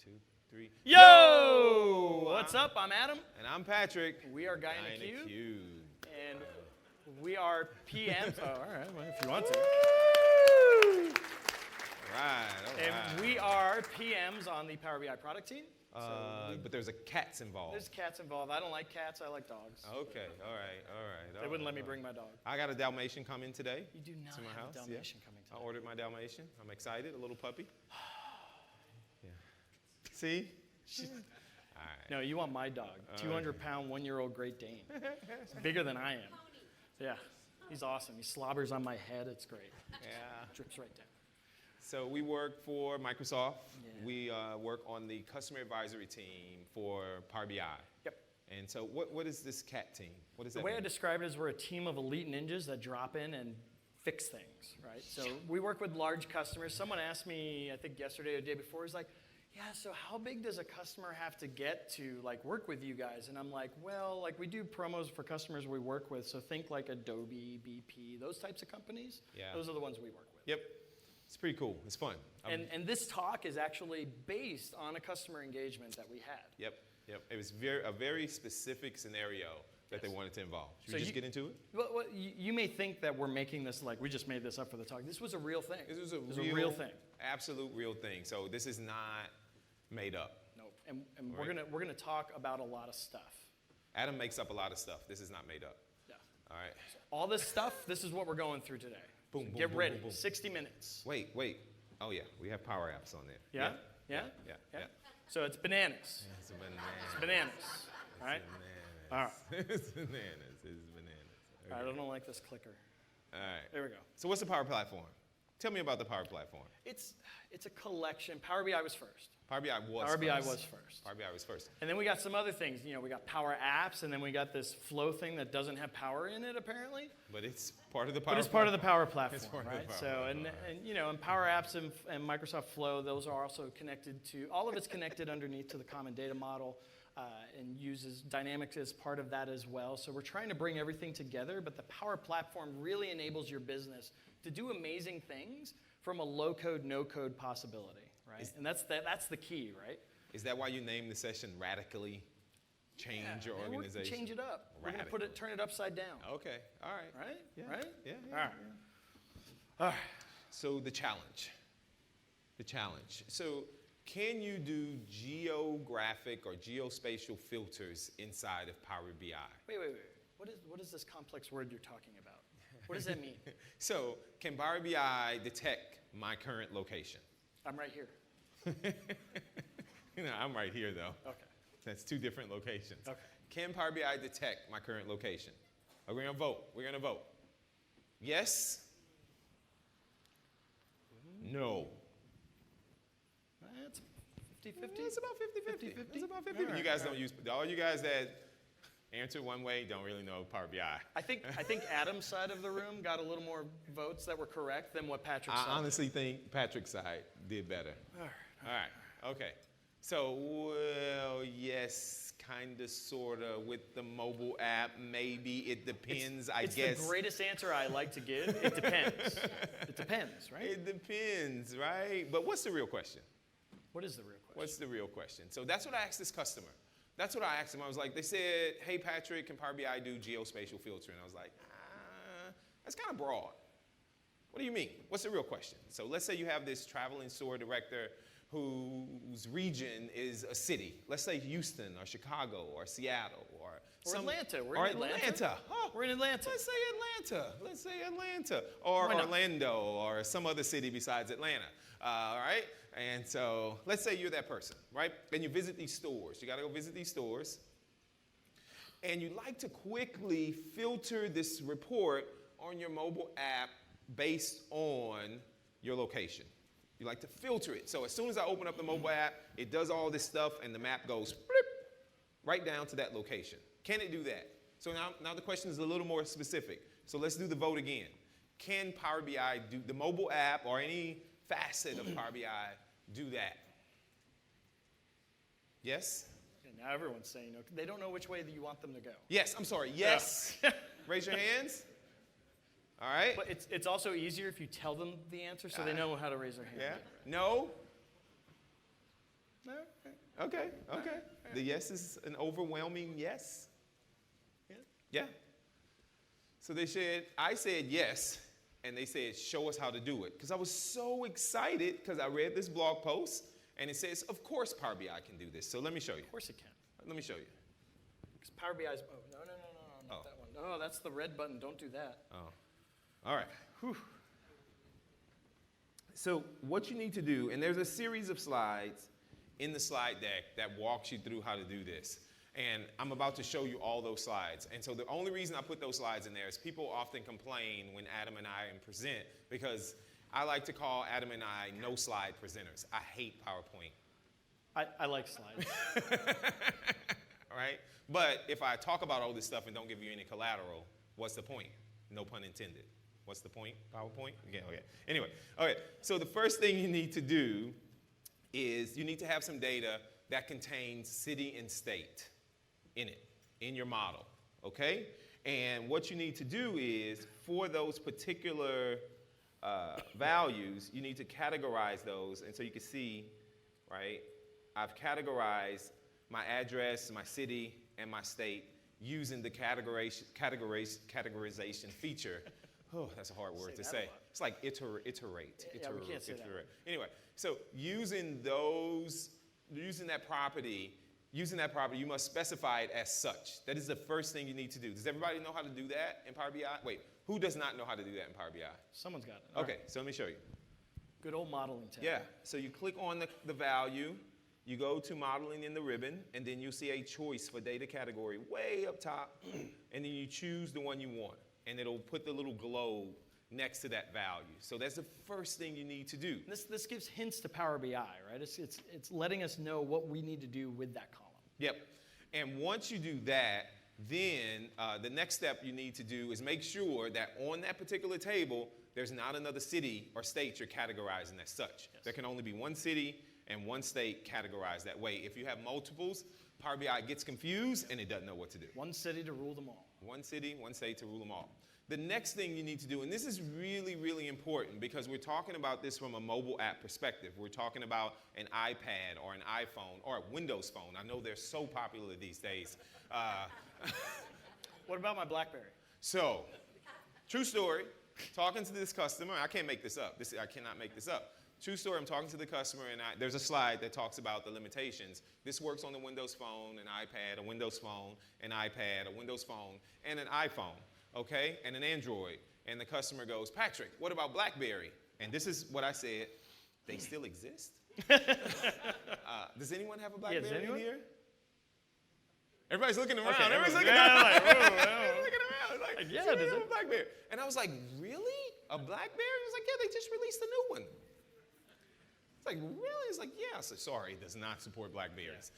2, 3. Yo! What's up? I'm Adam. And I'm Patrick. We are Guy in a Cube. And we are PMs. Oh, all right. Well, if you want to. All right. And we are PMs on the Power BI product team. But there's a cats involved. There's cats involved. I don't like cats. I like dogs. Okay. All right. They wouldn't let me bring my dog. I got a Dalmatian coming today. You do not to my have house. a Dalmatian coming today. I ordered my Dalmatian. I'm excited. A little puppy. Yeah. See? All right. No, you want my dog. 200-pound, 1-year-old Great Dane. He's bigger than I am. Yeah. He's awesome. He slobbers on my head. It's great. Yeah. Drips right down. So we work for Microsoft. Yeah. We work on the customer advisory team for Power BI. Yep. And so what is this cat team? What does that The way mean? I describe it is we're a team of elite ninjas that drop in and fix things, right? So we work with large customers. Someone asked me, I think yesterday or the day before, he's like, yeah, so how big does a customer have to get to like work with you guys? And I'm like, well, like we do promos for customers we work with. So think like Adobe, BP, those types of companies. Yeah. Those are the ones we work with. Yep. It's pretty cool. It's fun. And this talk is actually based on a customer engagement that we had. Yep. It was a very specific scenario that they wanted to involve. Should we just get into it? Well, you may think that we're making this like we just made this up for the talk. This was a real thing. This was a real thing. Absolute real thing. So this is not made up. Nope. And we're gonna talk about a lot of stuff. Adam makes up a lot of stuff. This is not made up. Yeah. All right. So all this stuff, this is what we're going through today. Boom, So boom, get boom, ready. boom, boom. 60 minutes. Wait. Oh yeah, we have Power Apps on there. Yeah? Yeah. So it's bananas. It's bananas. It's bananas. All right? All right. It's bananas. It's bananas. All right, I don't like this clicker. All right. There we go. So what's the Power Platform? Tell me about the Power Platform. It's a collection. Power BI was first. Power BI was Power first. BI was first. Power BI was first. And then we got some other things. You know, we got Power Apps, and then we got this Flow thing that doesn't have power in it, apparently. But it's part of the Power But it's part of the Power Platform, It's part of the right? Power So, Platform. and you know, and Power Apps and Microsoft Flow, those are also connected to, all of it's connected underneath to the common data model and uses Dynamics as part of that as well. So we're trying to bring everything together, but the Power Platform really enables your business to do amazing things from a low-code, no-code possibility, right? And that's the key, right? Is that why you named the session Radically Change Your And we're Organization? gonna change it up. We're going to turn it upside down. Okay, all right. Right? Yeah. Right? Yeah. All right. All right. So the challenge. So can you do geographic or geospatial filters inside of Power BI? Wait. What is this complex word you're talking about? What does that mean? So can Power BI detect my current location? I'm right here. I'm right here, though. Okay. That's two different locations. Okay. Can Power BI detect my current location? We're going to vote. Yes? No. That's 50-50. It's about 50-50. 50-50? It's about 50-50. All right, You guys all don't right. use, all you guys that answer one way don't really know Power BI. I think Adam's side of the room got a little more votes that were correct than what Patrick's side. I honestly think Patrick's side did better. All All right. Okay. So, well, yes, kind of, sort of, with the mobile app, maybe. It depends, I guess. It's the greatest answer I like to give. It depends. It depends, right? It depends, right? But what's the real question? What is the real question? What's the real question? So that's what I asked this customer. That's what I asked him. I was like, they said, hey, Patrick, can Power BI do geospatial filtering? I was like, that's kind of broad. What do you mean? What's the real question? So let's say you have this traveling store director whose region is a city. Let's say Houston or Chicago or Seattle or Atlanta. We're or in Atlanta. Oh, We're in Atlanta. Let's say Atlanta. Or Why not? Orlando or some other city besides Atlanta. All right? And so let's say you're that person, right? And you visit these stores. You got to go visit these stores. And you like to quickly filter this report on your mobile app based on your location. You like to filter it. So as soon as I open up the mobile app, it does all this stuff, and the map goes right down to that location. Can it do that? So now the question is a little more specific. So let's do the vote again. Can Power BI do the mobile app or any facet of Power BI do that? Yes? Okay, now everyone's saying no. They don't know which way that you want them to go. Yes, I'm sorry. Yes. Raise your hands. All right. But it's also easier if you tell them the answer so they know how to raise their hand. Yeah. No. No? Okay. The yes is an overwhelming yes. Yeah. So I said yes, and they said, show us how to do it. Because I was so excited because I read this blog post, and it says, of course Power BI can do this. So let me show you. Of course it can. Let me show you. Because Power BI is, no, not that one. No, that's the red button. Don't do that. Oh, all right. Whew. So what you need to do, and there's a series of slides in the slide deck that walks you through how to do this. And I'm about to show you all those slides. And so the only reason I put those slides in there is people often complain when Adam and I present, because I like to call Adam and I no slide presenters. I hate PowerPoint. I like slides. All right? But if I talk about all this stuff and don't give you any collateral, what's the point? No pun intended. What's the point? PowerPoint? Okay. Anyway, okay. So the first thing you need to do is you need to have some data that contains city and state in it, in your model, okay? And what you need to do is, for those particular values, you need to categorize those. And so you can see, right, I've categorized my address, my city, and my state using the categorization feature. Oh, that's a hard word to say. It's like iterate. Yeah, we can't say that. Anyway, so using that property, you must specify it as such. That is the first thing you need to do. Does everybody know how to do that in Power BI? Wait, who does not know how to do that in Power BI? Someone's got it. Okay, so let me show you. Good old modeling tab. Yeah, so you click on the value, you go to modeling in the ribbon, and then you see a choice for data category way up top, and then you choose the one you want, and it'll put the little globe next to that value. So that's the first thing you need to do. This gives hints to Power BI, right? It's letting us know what we need to do with that column. Yep. And once you do that, then the next step you need to do is make sure that on that particular table, there's not another city or state you're categorizing as such. Yes. There can only be one city and one state categorized that way. If you have multiples, Power BI gets confused and it doesn't know what to do. One city to rule them all. One city, one state to rule them all. The next thing you need to do, and this is really, really important because we're talking about this from a mobile app perspective. We're talking about an iPad or an iPhone or a Windows phone. I know they're so popular these days. What about my BlackBerry? So, true story, talking to this customer, I can't make this up. I cannot make this up. True story, I'm talking to the customer, and there's a slide that talks about the limitations. This works on the Windows phone, an iPad, a Windows phone, an iPad, a Windows phone, and an iPhone. Okay, and an Android. And the customer goes, Patrick, what about BlackBerry? And this is what I said, they still exist? Does anyone have a BlackBerry in here? Everybody's looking around. Okay, Everybody's looking around. Everybody's looking around. Like, yeah, does anyone have a BlackBerry? And I was like, really? A BlackBerry? He was like, yeah, they just released a new one. It's like, really? It's like, yeah. So sorry, it does not support BlackBerries.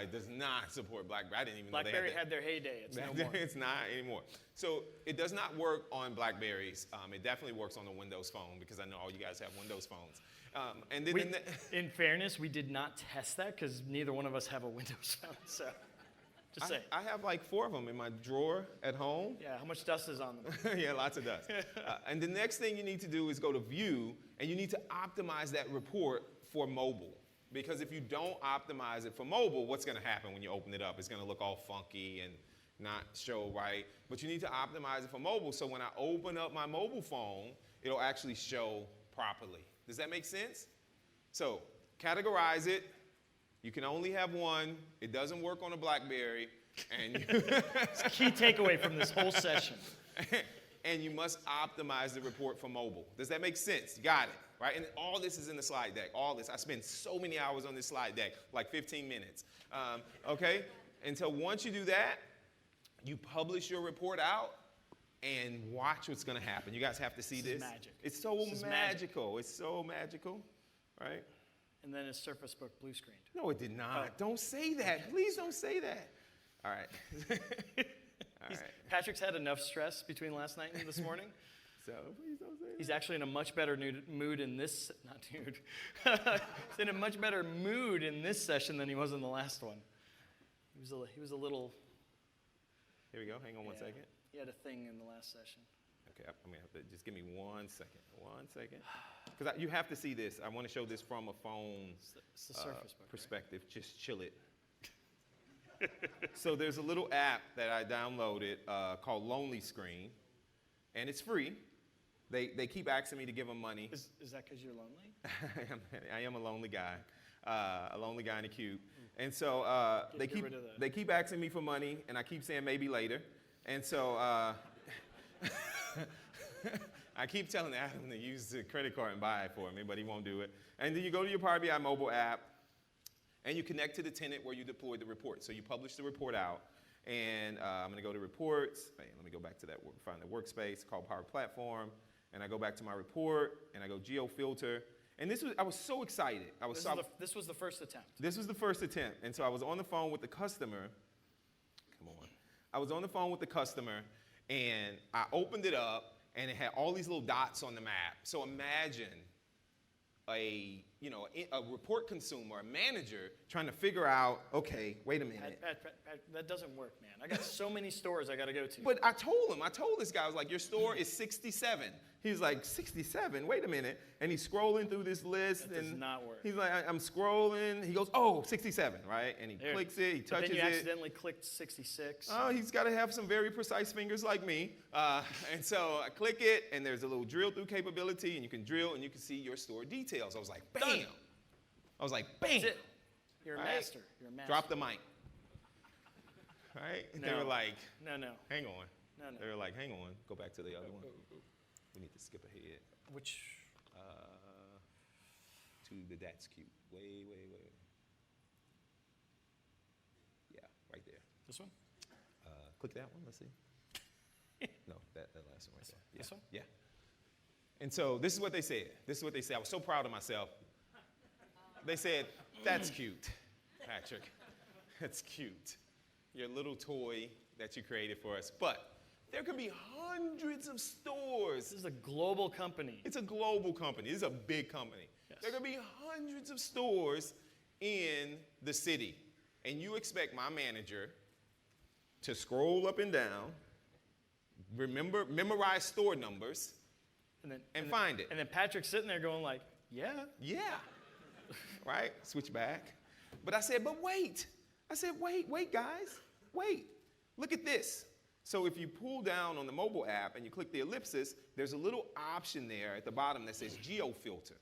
It does not support BlackBerry. I didn't even know they BlackBerry had their heyday. It's no more. It's not anymore. So it does not work on BlackBerries. It definitely works on a Windows phone because I know all you guys have Windows phones. And then in fairness, we did not test that because neither one of us have a Windows phone. So just say. I have like 4 of them in my drawer at home. Yeah, how much dust is on them? Yeah, lots of dust. And the next thing you need to do is go to View, and you need to optimize that report for mobile. Because if you don't optimize it for mobile, what's going to happen when you open it up? It's going to look all funky and not show right. But you need to optimize it for mobile, so when I open up my mobile phone, it'll actually show properly. Does that make sense? So categorize it. You can only have one. It doesn't work on a BlackBerry. And it's a key takeaway from this whole session. And you must optimize the report for mobile. Does that make sense? You got it, right? And all this is in the slide deck. All this. I spent so many hours on this slide deck, like 15 minutes. Okay? And so once you do that, you publish your report out and watch what's going to happen. You guys have to see this. This is magic. It's so magical. It's so magical, right? And then his Surface Book blue screened. No, it did not. Oh. Don't say that. Please don't say that. All right. All right. Patrick's had enough stress between last night and this morning. So please don't say that. He's actually in a much better mood in this, not nude. He's in a much better mood in this session than he was in the last one. He was a little. Here we go. Hang on one second. He had a thing in the last session. Okay, I'm gonna have to, just give me 1 second. 1 second. Because you have to see this. I want to show this from a phone It's the Surface Book, perspective. Right? Just chill it. So there's a little app that I downloaded called Lonely Screen, and it's free. They keep asking me to give them money. Is that because you're lonely? I am a lonely guy in a cube. And so they keep asking me for money, and I keep saying maybe later. And so I keep telling Adam to use the credit card and buy it for me, but he won't do it. And then you go to your Power BI mobile app, and you connect to the tenant where you deploy the report. So you publish the report out, and I'm going to go to reports. Hey, let me go back to that, find the workspace called Power Platform, and I go back to my report, and I go Geofilter. And I was so excited. This was the first attempt. This was the first attempt. And so I was on the phone with the customer. Come on. I was on the phone with the customer, and I opened it up, and it had all these little dots on the map. So imagine a report consumer, a manager, trying to figure out, okay, wait a minute. Pat, that doesn't work, man. I got so many stores I got to go to. But I told this guy, I was like, your store is 67. He's like, 67? Wait a minute. And he's scrolling through this list. That does not work. He's like, I'm scrolling. He goes, oh, 67, right? And he clicks it, he touches it. Then you accidentally clicked 66. Oh, he's got to have some very precise fingers like me. And so I click it, and there's a little drill through capability, and you can drill, and you can see your store details. I was like, bam. Done. I was like, bam. That's it. You're a master. You're a master. Drop the mic. Right? And they were like, no. Hang on. No. They were like, hang on. Go back to the other one. We need to skip ahead. Which? To the that's cute. Way. Yeah, right there. This one? Click that one. Let's see. No, that last one right there. Yeah. This one? Yeah. And so this is what they said. I was so proud of myself. They said, that's cute, Patrick. That's cute. Your little toy that you created for us. But there could be hundreds of stores. This is a global company. It's a global company. This is a big company. Yes. There could be hundreds of stores in the city. And you expect my manager to scroll up and down, memorize store numbers, and find it. And then Patrick's sitting there going like, yeah. Yeah. Right? Switch back. But I said, but wait. Wait, guys. Wait. Look at this. So if you pull down on the mobile app and you click the ellipsis, there's a little option there at the bottom that says Geofilter.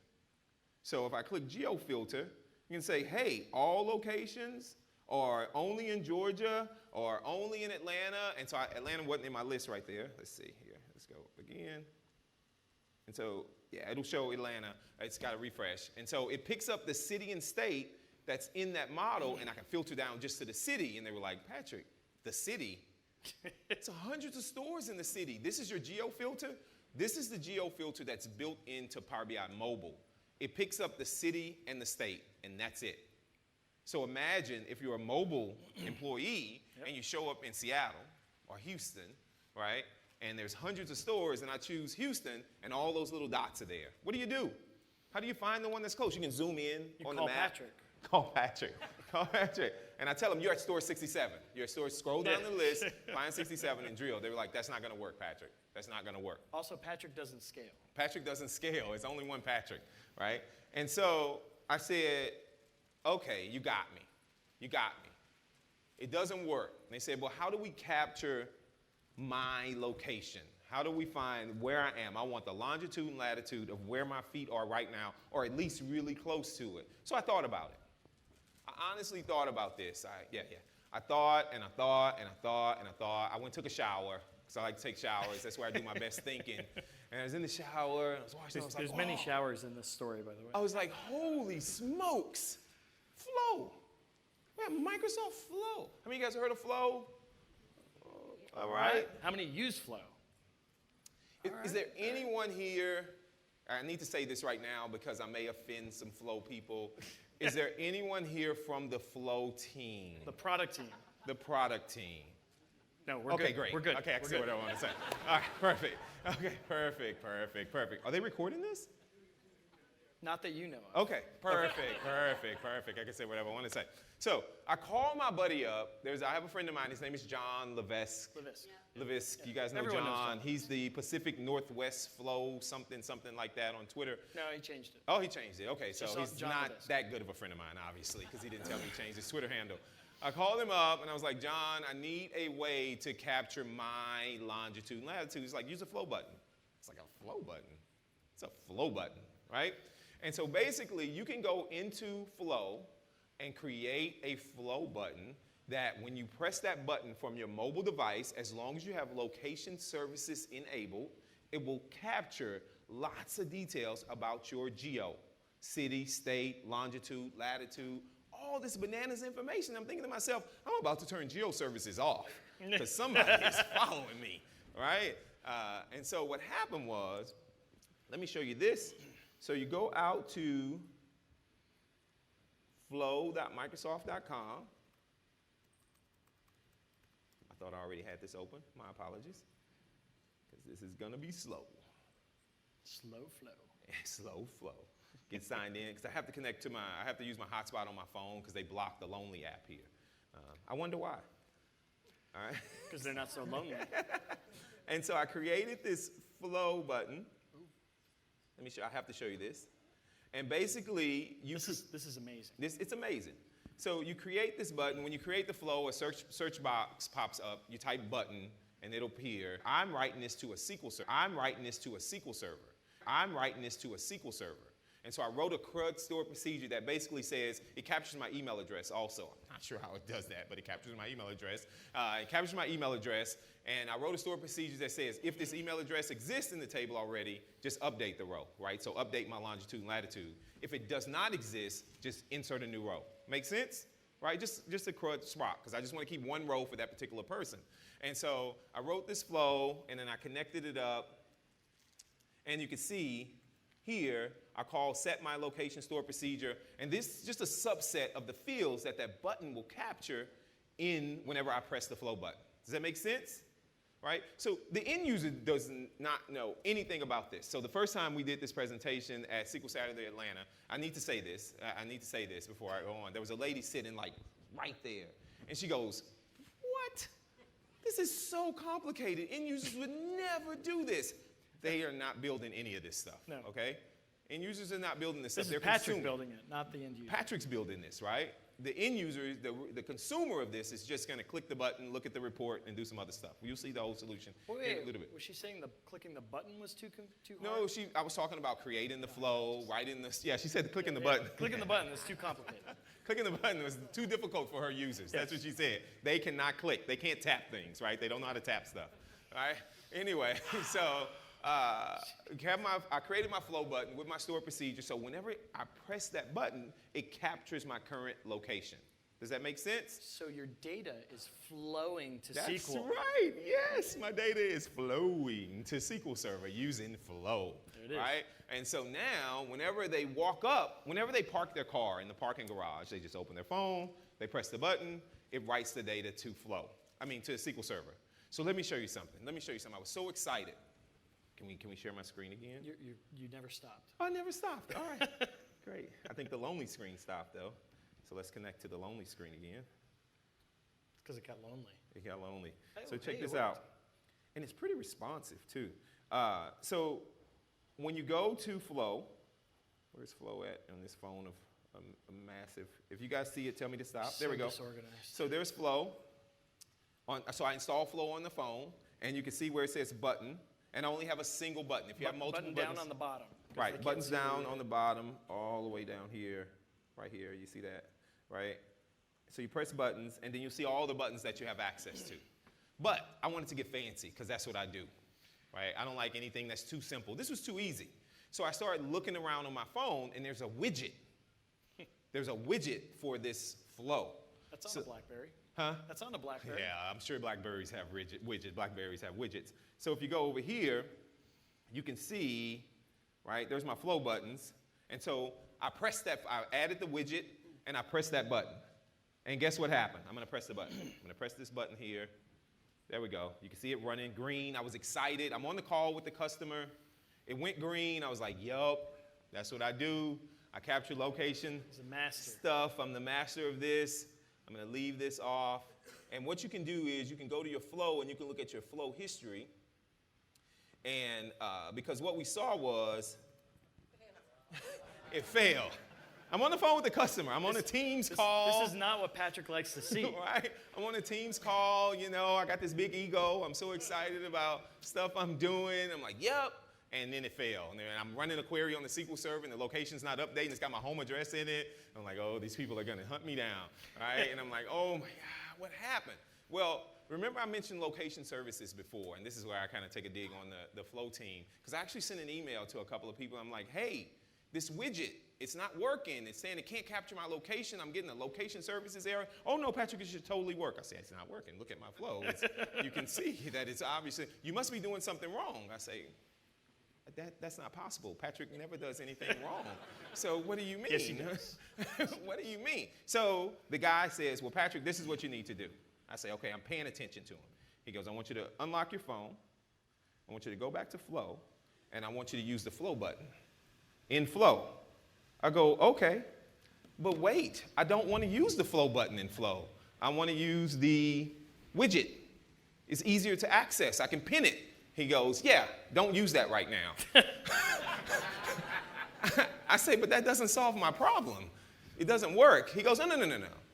So if I click Geofilter, you can say, hey, all locations, or only in Georgia, or only in Atlanta. And so Atlanta wasn't in my list right there. Let's see here. Let's go again. And so, yeah, it'll show Atlanta. It's got to refresh. And so it picks up the city and state that's in that model, and I can filter down just to the city. And they were like, Patrick, the city? It's hundreds of stores in the city. This is your Geofilter? This is the Geofilter that's built into Power BI Mobile. It picks up the city and the state, and that's it. So imagine if you're a mobile employee and you show up in Seattle or Houston, right? And there's hundreds of stores, and I choose Houston, and all those little dots are there. What do? How do you find the one that's close? You can zoom in on the map. Call Patrick. And I tell them, you're at store 67. You're at store, scroll down the list, find 67, and drill. They were like, that's not going to work, Patrick. That's not going to work. Also, Patrick doesn't scale. Patrick doesn't scale. It's only one Patrick, right? And so I said, okay, you got me. It doesn't work. And they said, well, how do we capture my location? How do we find where I am? I want the longitude and latitude of where my feet are right now, or at least really close to it. So I thought about it. I honestly thought about this. I thought. I went and took a shower, because I like to take showers. That's where I do my best thinking. And I was in the shower, and I was watching. There's many showers in this story, by the way. I was like, holy smokes, Flow. We have Microsoft Flow. How many of you guys heard of Flow? All right. How many use Flow? Is there anyone here, I need to say this right now because I may offend some Flow people. Is there anyone here from the Flow team? The product team. The product team. No, we're good. Okay, great. We're good. Okay, I can see what I want to say. All right, perfect. Okay, perfect. Are they recording this? Not that you know of. Okay, perfect. I can say whatever I want to say. So I call my buddy up. I have a friend of mine. His name is John Levesk. Levesk. You guys know Everyone knows John. John. He's the Pacific Northwest Flow something like that on Twitter. No, he changed it. Oh, he changed it. Okay, so Just he's John not Levesk. that good of a friend of mine, obviously, because he didn't tell me he changed his Twitter handle. I called him up, and I was like, John, I need a way to capture my longitude and latitude. He's like, use a flow button. It's like, a flow button? It's a flow button, right? And so basically, you can go into Flow and create a flow button that when you press that button from your mobile device, as long as you have location services enabled, it will capture lots of details about your geo, city, state, longitude, latitude, all this bananas information. I'm thinking to myself, I'm about to turn geo services off because somebody is following me, right? And so what happened was, let me show you this. So you go out to flow.microsoft.com. I thought I already had this open. My apologies. Because this is going to be slow. Slow flow. Slow flow. Get signed in because I have to connect to I have to use my hotspot on my phone because they blocked the Lonely app here. I wonder why. All right. Because they're not so lonely. And so I created this flow button. Let me show. I have to show you this. And basically, This is amazing. it's amazing. So you create this button. When you create the flow, a search box pops up. You type button, and it'll appear. I'm writing this to a SQL server. And so I wrote a CRUD stored procedure that basically says it captures my email address also. I'm not sure how it does that, but it captures my email address. And I wrote a stored procedure that says if this email address exists in the table already, just update the row, right? So update my longitude and latitude. If it does not exist, just insert a new row. Make sense? Right? Just a CRUD swap, because I just want to keep one row for that particular person. And so I wrote this flow, and then I connected it up. And you can see here, I call set my location store procedure, and this is just a subset of the fields that button will capture in whenever I press the flow button. Does that make sense? Right? So the end user does not know anything about this. So the first time we did this presentation at SQL Saturday Atlanta, I need to say this before I go on. There was a lady sitting like right there, and she goes, "What? This is so complicated. End users would never do this." They are not building any of this stuff, No. Okay? End users are not building this stuff. This They're is Patrick consuming. building it, not the end user. Patrick's building this, right? The end user, the consumer of this is just going to click the button, look at the report, and do some other stuff. You'll see the whole solution in a little bit. Was she saying clicking the button was too hard? No, I was talking about creating the flow, writing the, yeah, she said clicking the button. Clicking the button is too complicated. Clicking the button was too difficult for her users. That's what she said. They cannot click. They can't tap things, right? They don't know how to tap stuff, right? Anyway, so I created my flow button with my stored procedure, so whenever I press that button, it captures my current location. Does that make sense? So your data is flowing to That's SQL. right. Yes, my data is flowing to SQL Server using Flow. There it is. Right? And so now, whenever they walk up, whenever they park their car in the parking garage, they just open their phone, they press the button, it writes the data to to SQL Server. So let me show you something. I was so excited. Can we share my screen again? You never stopped. I never stopped. All right. Great. I think the lonely screen stopped, though. So let's connect to the lonely screen again. It's because it got lonely. It got lonely. Hey, So check it this worked. out. And it's pretty responsive, too. So when you go to Flow, where's Flow at on this phone of a massive, if you guys see it, tell me to stop. There we go. Disorganized. So there's Flow. So I install Flow on the phone, and you can see where it says button. And I only have a single button. If you have multiple button buttons. down on the bottom. Right, buttons down on the bottom, all the way down here, right here, you see that, right? So you press buttons, and then you'll see all the buttons that you have access to. But I wanted to get fancy, because that's what I do, right? I don't like anything that's too simple. This was too easy. So I started looking around on my phone, and there's a widget. There's a widget for this flow. That's on a BlackBerry. Huh? That's on a BlackBerry. Yeah, I'm sure Blackberries have Blackberries have widgets. So if you go over here, you can see, right, there's my flow buttons. And so I added the widget, and I pressed that button. And guess what happened? I'm going to press the button. I'm going to press this button here. There we go. You can see it running green. I was excited. I'm on the call with the customer. It went green. I was like, yup, That's what I do. I capture location He's a master. stuff. I'm the master of this. I'm going to leave this off. And what you can do is you can go to your flow and you can look at your flow history. And because what we saw was it failed. I'm on the phone with the customer. I'm on a Teams call. This is not what Patrick likes to see. Right? I'm on a Teams call. You know, I got this big ego. I'm so excited about stuff I'm doing. I'm like, yep. And then it failed. And then I'm running a query on the SQL Server, and the location's not updating. It's got my home address in it. I'm like, oh, these people are going to hunt me down. Right? And I'm like, oh, my God, what happened? Well, remember I mentioned location services before, and this is where I kind of take a dig on the flow team. Because I actually sent an email to a couple of people. I'm like, hey, this widget, it's not working. It's saying it can't capture my location. I'm getting a location services error. Oh, no, Patrick, it should totally work. I say, it's not working. Look at my flow. You can see that it's obviously, you must be doing something wrong. I say, that's not possible. Patrick never does anything wrong. So what do you mean? Yes, he does. What do you mean? So the guy says, well, Patrick, this is what you need to do. I say, okay, I'm paying attention to him. He goes, I want you to unlock your phone. I want you to go back to flow, and I want you to use the flow button in flow. I go, okay, but wait, I don't want to use the flow button in flow. I want to use the widget. It's easier to access. I can pin it. He goes, yeah, don't use that right now. I say, but that doesn't solve my problem. It doesn't work. He goes, no.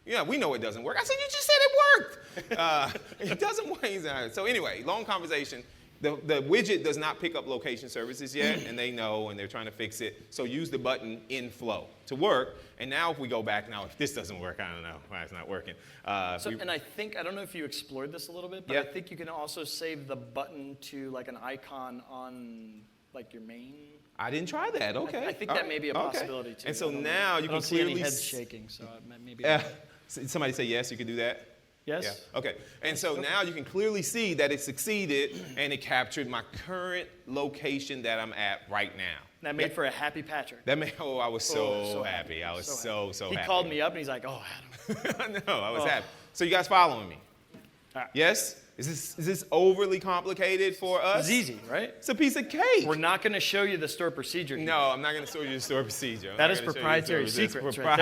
Yeah, we know it doesn't work. I said, you just said it worked. It doesn't work. So anyway, long conversation. The widget does not pick up location services yet, and they know, and they're trying to fix it. So use the button in flow to work. And now if we go back, now if this doesn't work, I don't know why it's not working. And I don't know if you explored this a little bit, but Yeah. I think you can also save the button to like an icon on like your main. I didn't try that. Okay. I think that may be a possibility too. And so I don't know. now you I can don't see clearly any heads shaking, so maybe. somebody say yes, you can do that? Yes. Yeah. Okay. And so now you can clearly see that it succeeded and it captured my current location that I'm at right now. That made for a happy Patrick. I was so happy. I was so happy. He called me up and he's like, "Oh, Adam." No, I was happy. So you guys following me? All right. Yes? Is this overly complicated for us? It's easy, right? It's a piece of cake. We're not going to show you the store procedure. No, I'm not going to show you the store procedure. That is proprietary secrets right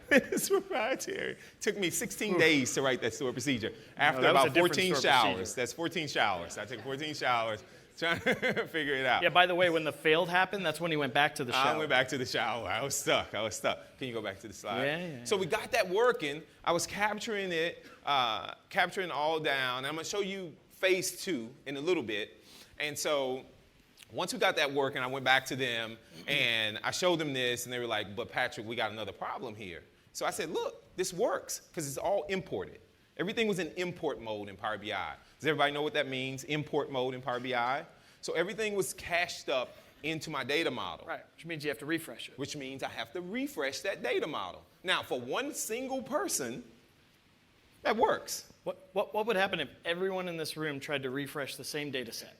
there. It's proprietary. It took me 16 days to write that store procedure. After that was a about different 14 store showers. procedure. That's 14 showers. I took 14 showers trying to figure it out. Yeah, by the way, when the failed happened, that's when he went back to the shower. I went back to the shower. I was stuck. Can you go back to the slide? Yeah. So we got that working. I was capturing it, capturing all down. I'm going to show you phase 2 in a little bit. And so once we got that working, I went back to them and I showed them this, and they were like, but Patrick, we got another problem here. So I said, look, this works because it's all imported. Everything was in import mode in Power BI. Does everybody know what that means, import mode in Power BI? So everything was cached up into my data model. Right, which means you have to refresh it. Which means I have to refresh that data model. Now, for one single person, that works. What would happen if everyone in this room tried to refresh the same data set?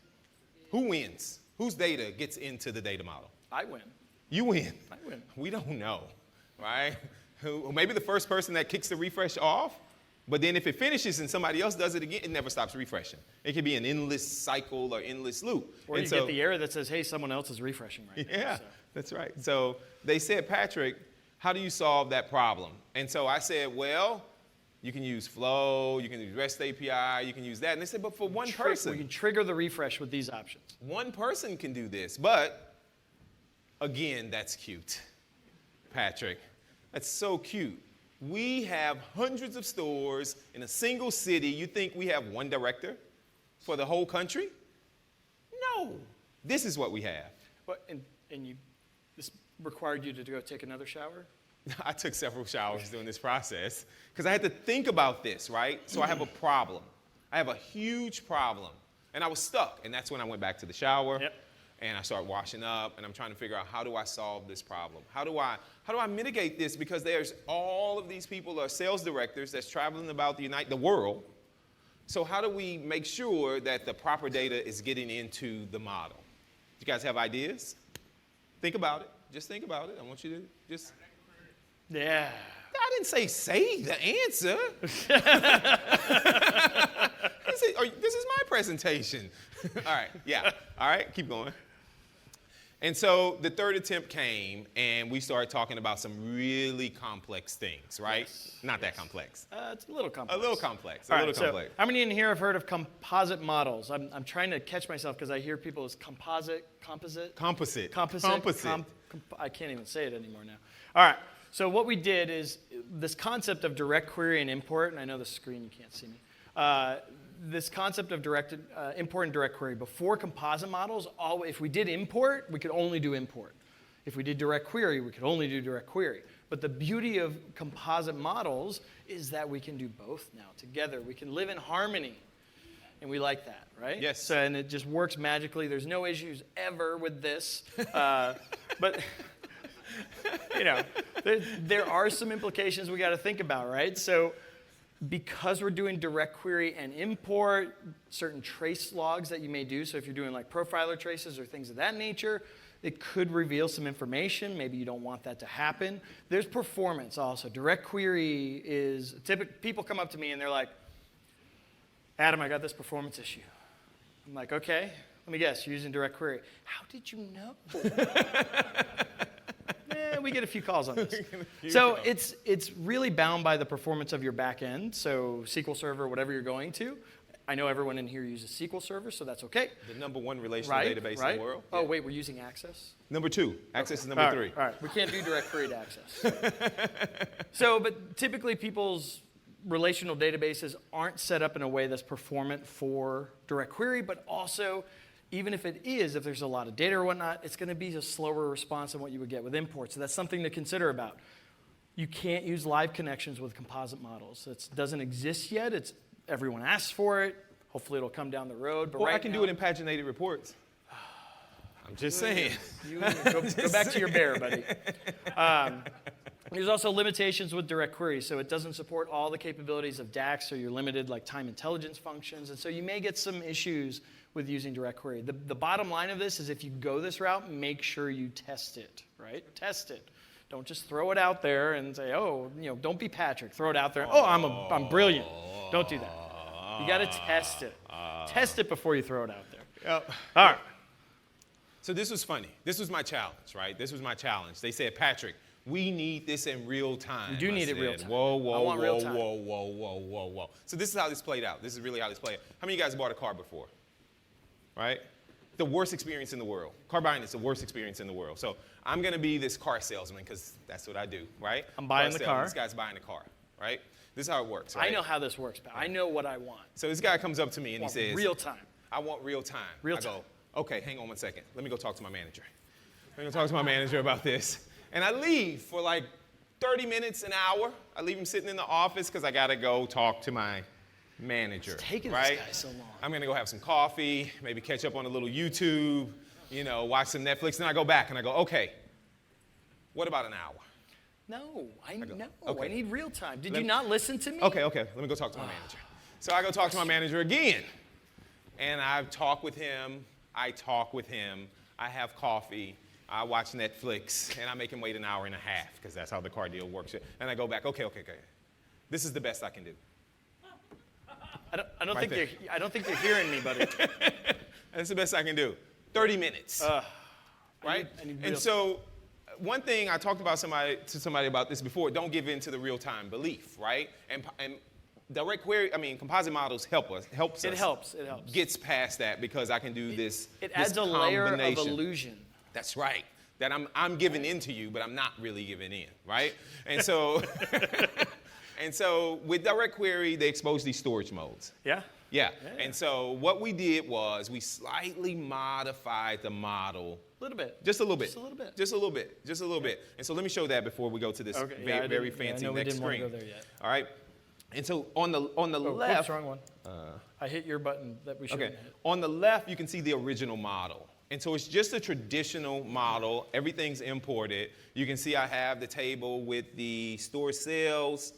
Who wins? Whose data gets into the data model? I win. You win. I win. We don't know, right? Maybe the first person that kicks the refresh off, but then if it finishes and somebody else does it again, it never stops refreshing. It can be an endless cycle or endless loop. Or you get the error that says, hey, someone else is refreshing right now. Yeah, So. that's right. So they said, Patrick, how do you solve that problem? And so I said, well, you can use Flow, you can use REST API, you can use that. And they said, but for one person. We can trigger the refresh with these options. One person can do this, but again, that's cute, Patrick. That's so cute. We have hundreds of stores in a single city. You think we have one director for the whole country? No. This is what we have. This required you to go take another shower? I took several showers during this process because I had to think about this, right? So I have a problem. I have a huge problem. And I was stuck. And that's when I went back to the shower. Yep. And I started washing up, and I'm trying to figure out, how do I solve this problem? How do I mitigate this? Because there's all of these people are sales directors that's traveling about the world. So how do we make sure that the proper data is getting into the model? You guys have ideas? Think about it. Just think about it. I want you to just... Yeah. I didn't say the answer. This is my presentation. All right, yeah. All right, keep going. And so the third attempt came, and we started talking about some really complex things, right? Yes. Not that complex. It's a little complex. A little complex. All right, so how many in here have heard of composite models? I'm trying to catch myself because I hear people as composite. I can't even say it anymore now. All right. So what we did is this concept of direct query and import, and I know the screen, you can't see me. This concept of import and direct query. Before composite models, if we did import, we could only do import. If we did direct query, we could only do direct query. But the beauty of composite models is that we can do both now together. We can live in harmony. And we like that, right? Yes. So, and it just works magically. There's no issues ever with this. But, you know, there are some implications we got to think about, right? So because we're doing direct query and import, certain trace logs that you may do, so if you're doing like profiler traces or things of that nature, it could reveal some information. Maybe you don't want that to happen. There's performance also. Direct query is, people come up to me and they're like, Adam, I got this performance issue. I'm like, okay, let me guess, you're using direct query. How did you know? We get a few calls on this. So it's really bound by the performance of your back end. So SQL Server, whatever you're going to. I know everyone in here uses SQL Server, so that's okay. The number one relational database in the world. Oh, wait, we're using Access? Number 2. Access is number 3. All right, we can't do direct query to Access. So, but typically people's relational databases aren't set up in a way that's performant for direct query, but also, even if it is, if there's a lot of data or whatnot, it's going to be a slower response than what you would get with import. So that's something to consider about. You can't use live connections with composite models. It doesn't exist yet. Everyone asks for it. Hopefully it'll come down the road. But I can do it in paginated reports. I'm just saying. Go back to your bear, buddy. There's also limitations with direct query. So it doesn't support all the capabilities of DAX, so you're limited like time intelligence functions. And so you may get some issues with using direct query. The bottom line of this is if you go this route, make sure you test it, right? Test it. Don't just throw it out there and say, oh, don't be Patrick. Throw it out there. Oh, I'm brilliant. Don't do that. You got to test it. Test it before you throw it out there. Yep. All right. So this was funny. This was my challenge, right? This was my challenge. They said, Patrick, we need this in real time. We do need it real time. Whoa. So this is how this played out. This is really how this played out. How many of you guys bought a car before? Right? The worst experience in the world. Car buying is the worst experience in the world. So I'm going to be this car salesman because that's what I do, right? I'm buying the car. This guy's buying the car, right? This is how it works, right? I know how this works, but I know what I want. So this guy comes up to me and he says, real time. I want real time. Real I time. go, okay, hang on 1 second. Let me go talk to my manager. Let me go talk to my manager about this. And I leave for like 30 minutes, an hour. I leave him sitting in the office because I got to go talk to my manager. It's taking right? this guy so long. I'm going to go have some coffee, maybe catch up on a little YouTube, watch some Netflix. Then I go back and I go, okay, what about an hour? No, I okay. need real time. Did you not listen to me? Okay, let me go talk to my manager. So I go talk to my manager again. And I talk with him. I have coffee. I watch Netflix. And I make him wait an hour and a half because that's how the car deal works. And I go back, okay. This is the best I can do. I don't think you're hearing me, buddy. That's the best I can do. 30 minutes. Right? I need and so one thing I talked about to somebody about this before, don't give in to the real-time belief, right? And direct query, composite models helps us. It helps. Gets past that because I can do this. It adds a layer of illusion. That's right. That I'm giving in to you, but I'm not really giving in, right? And so, and so with direct query, they expose these storage modes. Yeah. And so what we did was we slightly modified the model. A little bit. Just a little bit. Just a little bit. And so let me show that before we go to this very fancy next screen. I know we didn't want to go there yet. All right. And so on the left. Oops, wrong one. I hit your button that we shouldn't hit. On the left, you can see the original model. And so it's just a traditional model. Everything's imported. You can see I have the table with the store sales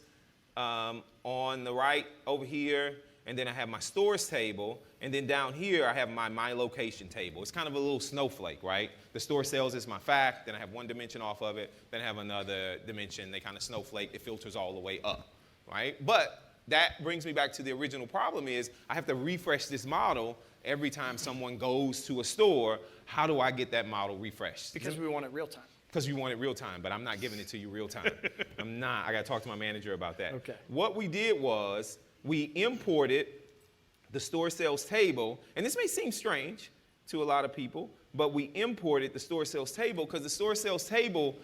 on the right over here. And then I have my stores table. And then down here, I have my location table. It's kind of a little snowflake, right? The store sales is my fact. Then I have one dimension off of it. Then I have another dimension. They kind of snowflake. It filters all the way up, right? But that brings me back to the original problem is I have to refresh this model every time someone goes to a store. How do I get that model refreshed? Because we want it real time. Because you want it real time, but I'm not giving it to you real time. I'm not. I got to talk to my manager about that. Okay. What we did was we imported the store sales table, and this may seem strange to a lot of people, but we imported the store sales table because the store sales table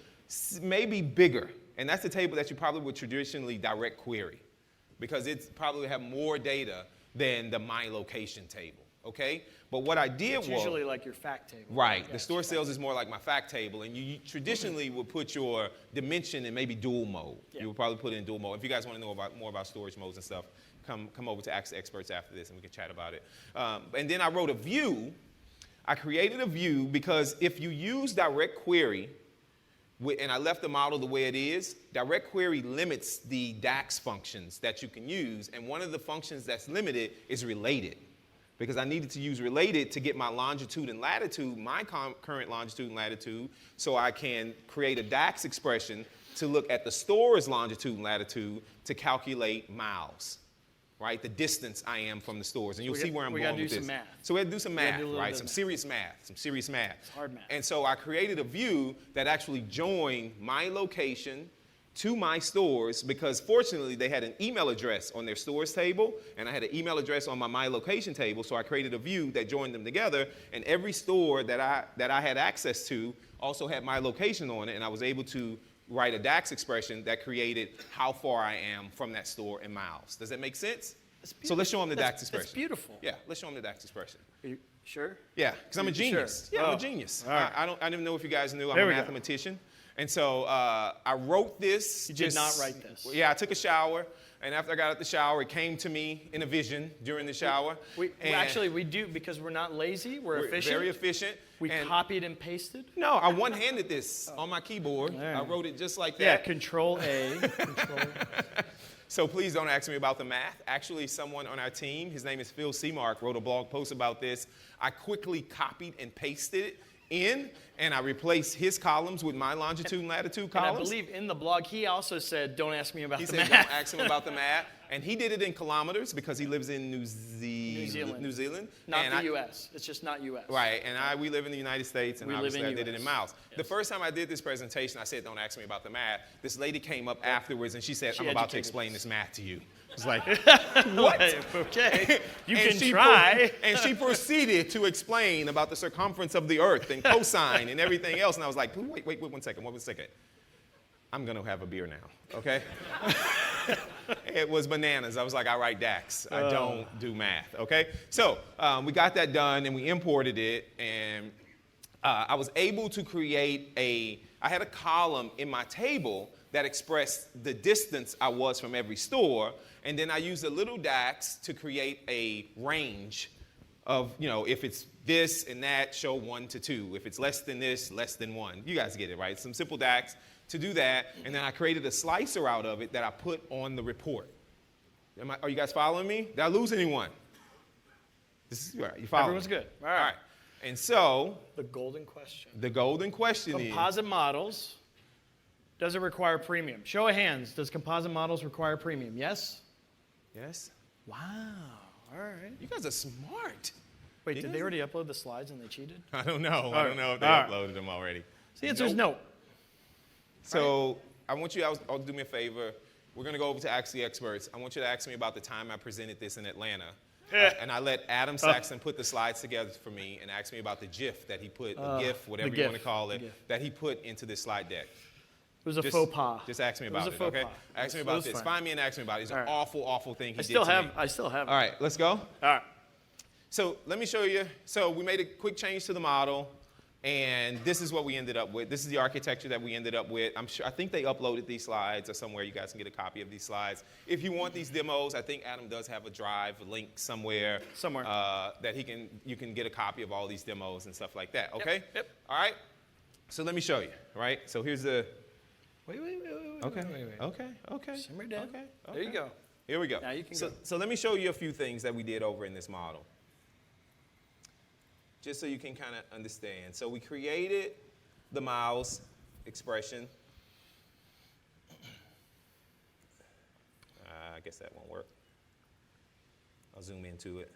may be bigger, and that's the table that you probably would traditionally direct query because it's probably have more data than the my location table. Okay, but what I did was usually like your fact table. Right. Yeah, the store sales is more like my fact table, and you traditionally would put your dimension in maybe dual mode. Yeah. You would probably put it in dual mode. If you guys want to know more about storage modes and stuff, come over to Ask the Experts after this, and we can chat about it. And then I wrote a view. I created a view because if you use direct query, and I left the model the way it is, direct query limits the DAX functions that you can use, and one of the functions that's limited is related. Because I needed to use related to get my longitude and latitude, my current longitude and latitude, so I can create a DAX expression to look at the store's longitude and latitude to calculate miles, right? The distance I am from the stores. And you'll see where I'm going with this. We got to do some math. So we had to do some math, right? Some serious serious math. It's hard math. And so I created a view that actually joined my location to my stores because fortunately they had an email address on their stores table and I had an email address on my location table, so I created a view that joined them together, and every store that I had access to also had my location on it, and I was able to write a DAX expression that created how far I am from that store in miles. Does that make sense? So let's show them the DAX expression. That's beautiful. Yeah, let's show them the DAX expression. Are you sure? Yeah, because I'm a genius. Sure? Yeah, I'm a genius. All right. I didn't even know if you guys knew I'm There a we go. mathematician. And so I wrote this. You did not write this. Yeah, I took a shower, and after I got out the shower, it came to me in a vision during the shower. Actually, we do, because we're not lazy, we're efficient. Very efficient. We copied and pasted. No, I one-handed this on my keyboard. Right. I wrote it just like Yeah, that. Control A. Control A. So please don't ask me about the math. Actually, someone on our team, his name is Phil Seamark, wrote a blog post about this. I quickly copied and pasted it in, and I replaced his columns with my longitude and latitude columns. And I believe in the blog, he also said, don't ask me about the He math. said, don't ask him about the math. And he did it in kilometers because he lives in New Zealand. Not and the U.S. It's just not U.S. Right, and we live in the United States, and We live obviously in I did it US. in miles. Yes. The first time I did this presentation, I said, don't ask me about the math. This lady came up afterwards, and she said, She I'm about to educated explain us. this math to you. I was like, what? Okay, you And can she try. and she proceeded to explain about the circumference of the earth and cosine and everything else. And I was like, wait, 1 second, 1 second. I'm going to have a beer now, okay? It was bananas. I was like, I write DAX. I don't do math, okay? So we got that done, and we imported it, and I was able to create I had a column in my table that expressed the distance I was from every store, and then I used a little DAX to create a range of, if it's this and that, show 1 to 2. If it's less than this, less than 1. You guys get it, right? Some simple DAX to do that, and then I created a slicer out of it that I put on the report. Are you guys following me? Did I lose anyone? You following Everyone's me? good. All right. And so The golden question. the golden question is, Composite models, does it require premium? Show of hands, does composite models require premium? Yes? yes? Wow, all right. You guys are smart. Wait, You did guys they are- already upload the slides and they cheated? I don't know. I All don't know if they right. uploaded them already. The answer is no. So I want you all to do me a favor. We're going to go over to Ask the Experts. I want you to ask me about the time I presented this in Atlanta. And I let Adam Saxon put the slides together for me and ask me about the GIF that he put, the GIF, whatever the you want to GIF, call the it, GIF. that he put into this slide deck. It was a Just- faux pas. Just ask me It was about a it, faux okay? pas. Ask me It about was this. fine. Find me and ask me about it. It's an All right. awful, awful thing he I did still to have. me. I still have. All right, let's go. All right. So let me show you. So we made a quick change to the model, and this is what we ended up with. This is the architecture that we ended up with. I think they uploaded these slides or somewhere. You guys can get a copy of these slides. If you want these demos, I think Adam does have a drive link somewhere. That you can get a copy of all these demos and stuff like that. Okay. Yep. All right. So let me show you. Right. So here's the. Wait. Okay. Wait. Okay. Simmer down. Okay. There you go. Here we go. Now you can go. So let me show you a few things that we did over in this model, just so you can kind of understand. So we created the miles expression. guess that won't work. I'll zoom into it.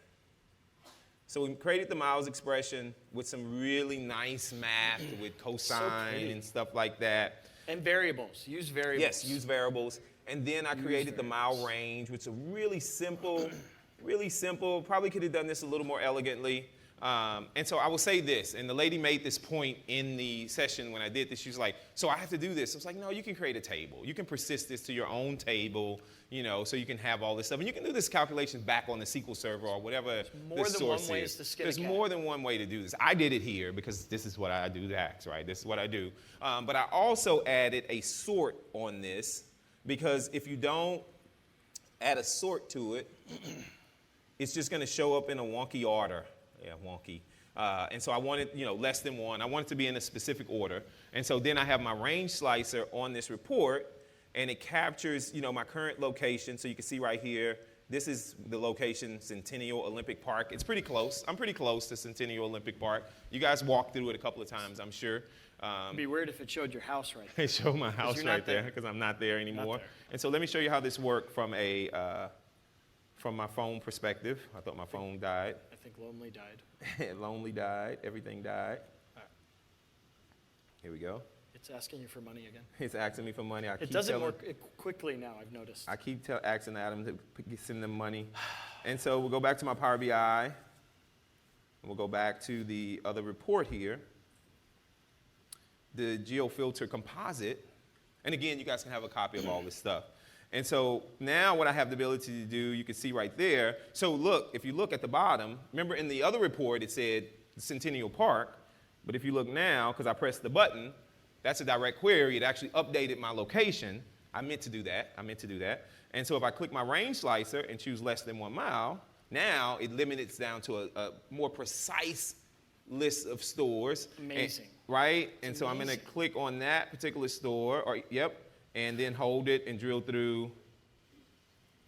So we created the miles expression with some really nice math with cosine and stuff like that. And variables. Use variables. Yes, use variables. And then I created the mile range, which is really simple, Probably could have done this a little more elegantly. And so I will say this, and the lady made this point in the session when I did this. She was like, so I have to do this. I was like, no, you can create a table. You can persist this to your own table, so you can have all this stuff. And you can do this calculation back on the SQL Server or whatever the source is. There's more than one way to do this. I did it here because this is what I do DAX, right? This is what I do. But I also added a sort on this because if you don't add a sort to it, it's just going to show up in a wonky order. Yeah, wonky. And so I wanted, less than one. I want it to be in a specific order. And so then I have my range slicer on this report, and it captures, my current location. So you can see right here, this is the location, Centennial Olympic Park. It's pretty close. I'm pretty close to Centennial Olympic Park. You guys walked through it a couple of times, I'm sure. It'd be weird if it showed your house right there. It showed my house right there because I'm not there anymore. Not there. And so let me show you how this worked from my phone perspective. I thought my phone died. I think Lonely died. Lonely died. Everything died. All right. Here we go. It's asking you for money again. It's asking me for money. It does it more quickly now, I've noticed. I keep asking Adam to send them money. And so we'll go back to my Power BI. And we'll go back to the other report here. The Geofilter composite. And again, you guys can have a copy of all this stuff. And so now what I have the ability to do, you can see right there. So look, if you look at the bottom, remember in the other report it said Centennial Park. But if you look now, because I pressed the button, that's a direct query. It actually updated my location. I meant to do that. And so if I click my range slicer and choose less than 1 mile, now it limits down to a more precise list of stores. Amazing. Right? And so I'm going to click on that particular store, and then hold it and drill through,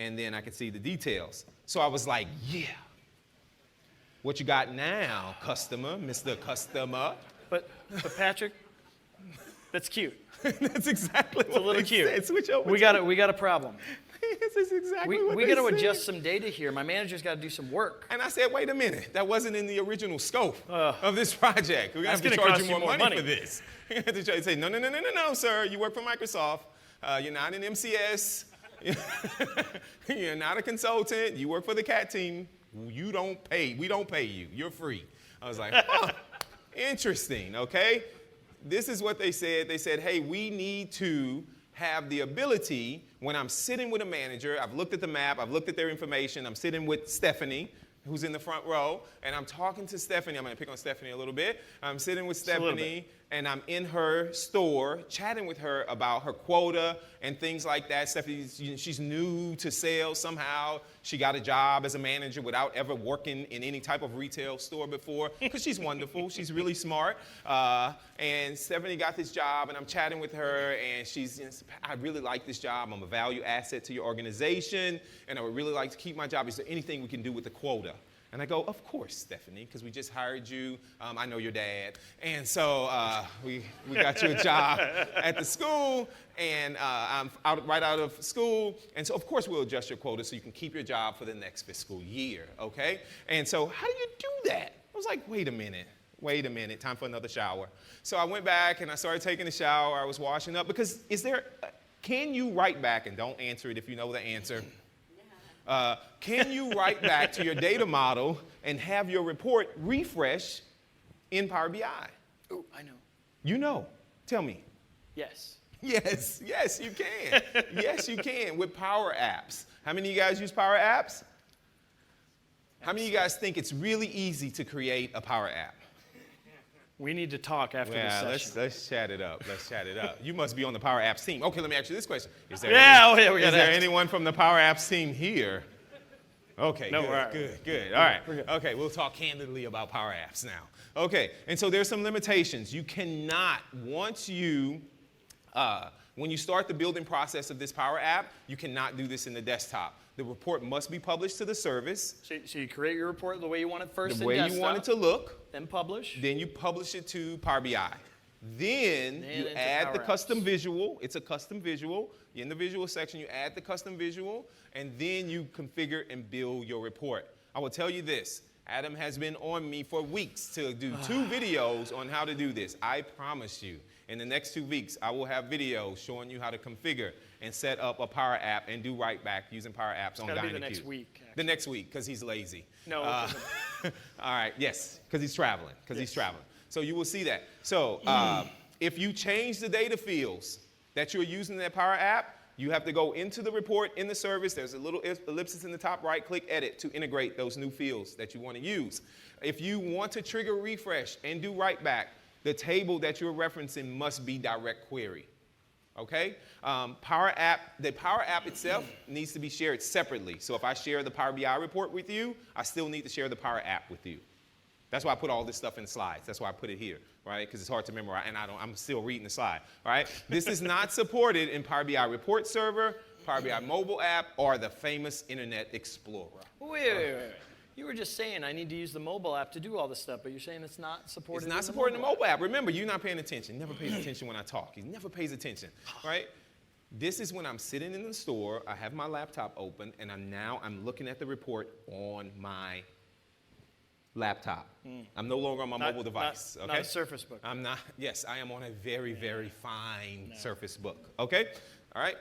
and then I can see the details. So I was like, yeah. What you got now, customer, Mr. Customer? But Patrick, that's cute. That's exactly it's a little cute. Said. Switch over. We got a problem. This is exactly what we got to adjust some data here. My manager's got to do some work. And I said, wait a minute. That wasn't in the original scope of this project. We're going to have to charge you more money for this. You're going to have to say, no, sir. You work for Microsoft. You're not an MCS. You're not a consultant. You work for the CAT team. We don't pay you. You're free. I was like, interesting, okay? This is what they said. They said, hey, we need to have the ability, when I'm sitting with a manager, I've looked at the map, I've looked at their information, I'm sitting with Stephanie, who's in the front row, and I'm talking to Stephanie. I'm going to pick on Stephanie a little bit. I'm sitting with Stephanie, and I'm in her store chatting with her about her quota and things like that. Stephanie, she's new to sales somehow. She got a job as a manager without ever working in any type of retail store before because she's wonderful. She's really smart. And Stephanie got this job, and I'm chatting with her, and I really like this job. I'm a value asset to your organization, and I would really like to keep my job. Is there anything we can do with the quota? And I go, of course, Stephanie, because we just hired you. I know your dad. And so we got you a job at the school, and I'm right out of school. And so, of course, we'll adjust your quota so you can keep your job for the next fiscal year, okay? And so how do you do that? I was like, wait a minute, time for another shower. So I went back, and I started taking a shower. I was washing up, because can you write back, and don't answer it if you know the answer, can you write back to your data model and have your report refresh in Power BI? Oh, I know. You know. Tell me. Yes. Yes, you can. Yes, you can with Power Apps. How many of you guys use Power Apps? How many of you guys think it's really easy to create a Power App? We need to talk after this session. Let's chat it up. You must be on the Power Apps team. Okay, let me ask you this question. Is there anyone from the Power Apps team here? Okay, no, good. All right. Okay, we'll talk candidly about Power Apps now. Okay, and so there's some limitations. You cannot, when you start the building process of this Power App, you cannot do this in the desktop. The report must be published to the service. So you create your report the way you want it first the way desktop, you want it to look. Then publish. Then you publish it to Power BI. Then you add the custom visual. It's a custom visual You're in the visual section, you add the custom visual, and then you configure and build your report. I will tell you this, Adam has been on me for weeks to do 2 videos on how to do this. I promise you, in the next 2 weeks, I will have videos showing you how to configure and set up a Power App and do write back using Power Apps on DynaQ. It's gotta be the next week. Actually. The next week, because he's lazy. No. All right, yes, because he's traveling, So you will see that. So if you change the data fields that you're using in that Power App, you have to go into the report in the service. There's a little ellipsis in the top right. Click Edit to integrate those new fields that you want to use. If you want to trigger refresh and do write back, the table that you're referencing must be direct query. Okay? The Power App itself needs to be shared separately. So if I share the Power BI report with you, I still need to share the Power App with you. That's why I put all this stuff in slides. That's why I put it here, right? Because it's hard to memorize, and I'm still reading the slide, all right? This is not supported in Power BI Report Server, Power BI Mobile App, or the famous Internet Explorer. Wait. You were just saying I need to use the mobile app to do all this stuff, but you're saying it's not supported. It's not supported in the mobile app. Remember, you're not paying attention. He never pays attention when I talk. He never pays attention, right? This is when I'm sitting in the store, I have my laptop open, and I'm looking at the report on my laptop. I'm no longer on my mobile device. Not a Surface Book. I'm not. Yes, I am on a very, very fine Surface Book. Okay? All right.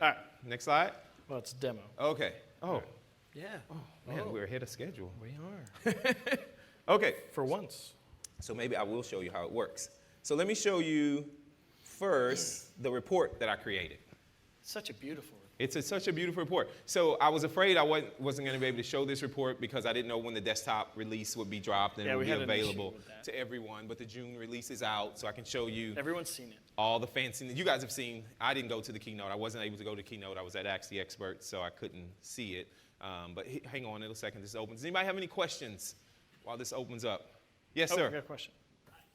Next slide. Well, it's a demo. Okay. Oh. Yeah. Oh, man, we're ahead of schedule. We are. Okay. For once. So maybe I will show you how it works. So let me show you first the report that I created. Such a beautiful report. It's such a beautiful report. So I was afraid I wasn't going to be able to show this report because I didn't know when the desktop release would be dropped and it would be available to everyone. But the June release is out, so I can show you. Everyone's seen it. All the fancy. You guys have seen. I didn't go to the keynote. I wasn't able to go to the keynote. I was at Ask the Expert, so I couldn't see it. But hang on a second. This opens. Does anybody have any questions while this opens up? Yes, sir. I got a question.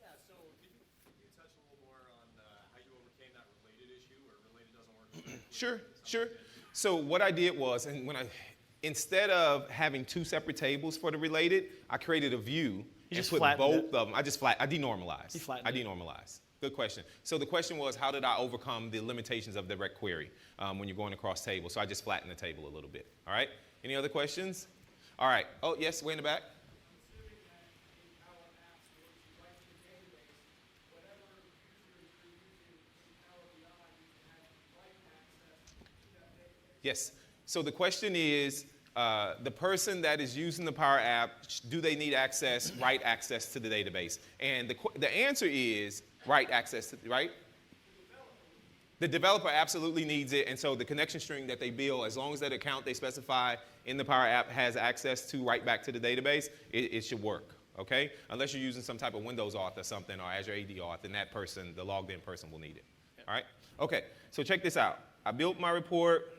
Yeah, so could you touch a little more on how you overcame that related issue, or related doesn't work? Sure. So what I did was, instead of having 2 separate tables for the related, I created a view and put both of them. I denormalized. You flattened I denormalized. Good question. So the question was, how did I overcome the limitations of direct query when you're going across tables? So I just flattened the table a little bit. All right. Any other questions? All right. Oh, yes, way in the back. Yes. So the question is, the person that is using the Power App, do they need write access to the database? And the answer is write access to, right? The developer absolutely needs it, and so the connection string that they build, as long as that account they specify in the Power App has access to write back to the database, it should work, okay? Unless you're using some type of Windows auth or something, or Azure AD auth, then that person, the logged in person, will need it, all right? Okay, so check this out. I built my report.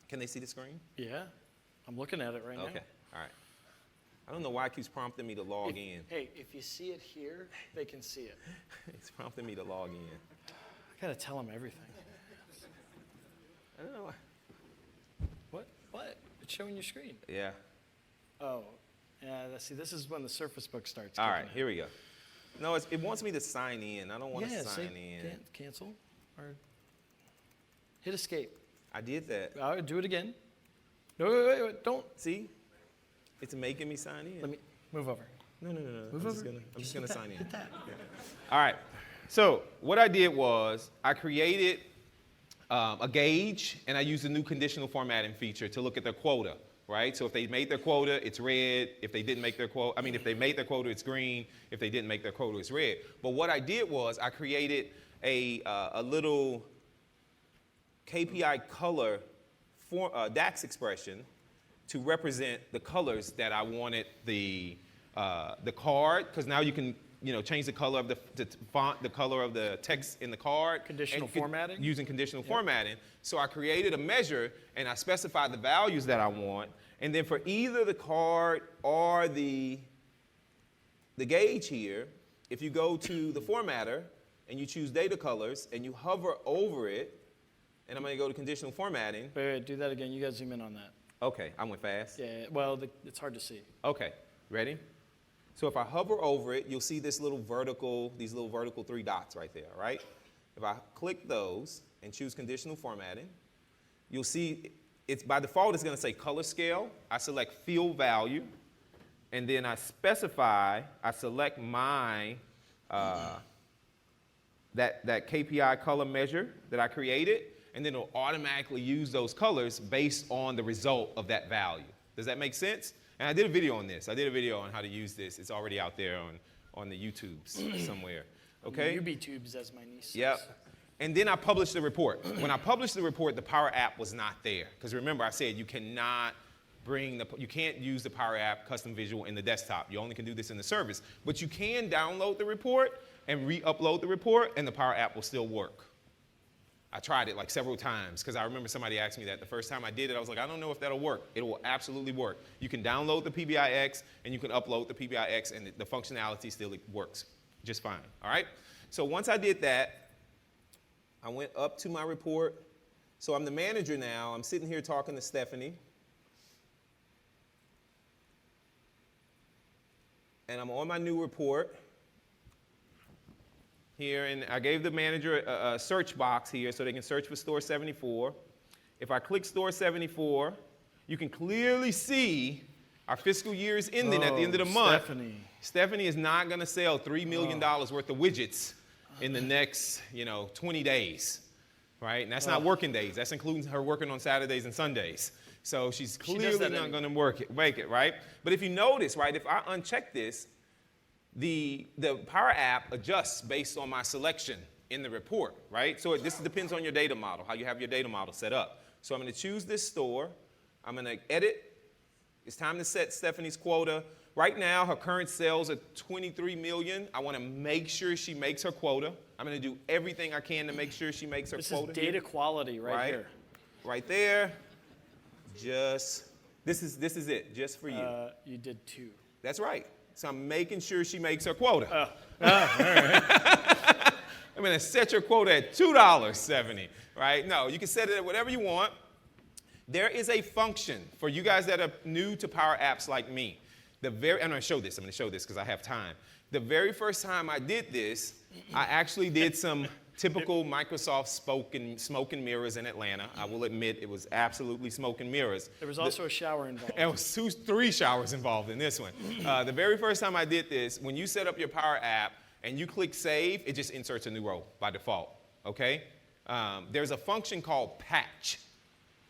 Can they see the screen? Yeah, I'm looking at it right now. Okay, all right. I don't know why it keeps prompting me to log in. Hey, if you see it here, they can see it. It's prompting me to log in. I gotta tell them everything. I don't know why. What? It's showing your screen. Yeah. Oh, yeah. See, this is when the Surface Book starts. All right, here we go. No, it wants me to sign in. I don't want to sign in. Cancel or hit escape. I did that. All right, do it again. No, wait, don't. See? It's making me sign in. Let me move over. No. Move I'm over. just gonna sign in. Hit that. Yeah. All right. So what I did was I created a gauge, and I used a new conditional formatting feature to look at their quota, right? So if they made their quota, it's red. If they didn't make their quota, if they made their quota, it's green. If they didn't make their quota, it's red. But what I did was I created a little KPI color DAX expression to represent the colors that I wanted the card, because now you can change the color of the font, the color of the text in the card. Conditional formatting? Using conditional formatting. So I created a measure, and I specified the values that I want. And then for either the card or the gauge here, if you go to the formatter and you choose data colors and you hover over it, and I'm going to go to conditional formatting. Wait, do that again. You got to zoom in on that. Okay, I went fast. Yeah, well, it's hard to see. Okay, ready? So if I hover over it, you'll see these little vertical 3 dots right there, right? If I click those and choose conditional formatting, you'll see it's by default it's going to say color scale. I select field value, and then I select my that KPI color measure that I created, and then it'll automatically use those colors based on the result of that value. Does that make sense? And I did a video on this. I did a video on how to use this. It's already out there on the YouTubes somewhere. Okay? UBTubes, as my niece says. Yep. And then I published the report. When I published the report, the Power App was not there. Because remember, I said you can't use the Power App custom visual in the desktop. You only can do this in the service. But you can download the report and re-upload the report, and the Power App will still work. I tried it like several times because I remember somebody asked me that the first time I did it. I was like, I don't know if that'll work. It will absolutely work. You can download the PBIX and you can upload the PBIX, and the functionality still works just fine. All right? So once I did that, I went up to my report. So I'm the manager now. I'm sitting here talking to Stephanie. And I'm on my new report here, and I gave the manager a search box here so they can search for store 74. If I click store 74, you can clearly see our fiscal year is ending at the end of the month. Stephanie is not going to sell $3 million worth of widgets in the next 20 days, right? And that's not working days. That's including her working on Saturdays and Sundays. So she's clearly not going to make it, right? But if you notice, right, if I uncheck this, the Power App adjusts based on my selection in the report, right? So this depends on your data model, how you have your data model set up. So I'm going to choose this store. I'm going to edit. It's time to set Stephanie's quota. Right now, her current sales are $23 million. I want to make sure she makes her quota. I'm going to do everything I can to make sure she makes her quota. This is data quality right here. Right there. This is it, just for you. You did 2. That's right. So I'm making sure she makes her quota. All right. I'm going to set your quota at $2.70, right? No, you can set it at whatever you want. There is a function for you guys that are new to Power Apps like me. I'm going to show this because I have time. The very first time I did this, I actually did some typical Microsoft smoke and mirrors in Atlanta. I will admit it was absolutely smoke and mirrors. There was also a shower involved. There was 3 showers involved in this one. The very first time I did this, when you set up your Power App and you click Save, it just inserts a new row by default, okay? There's a function called Patch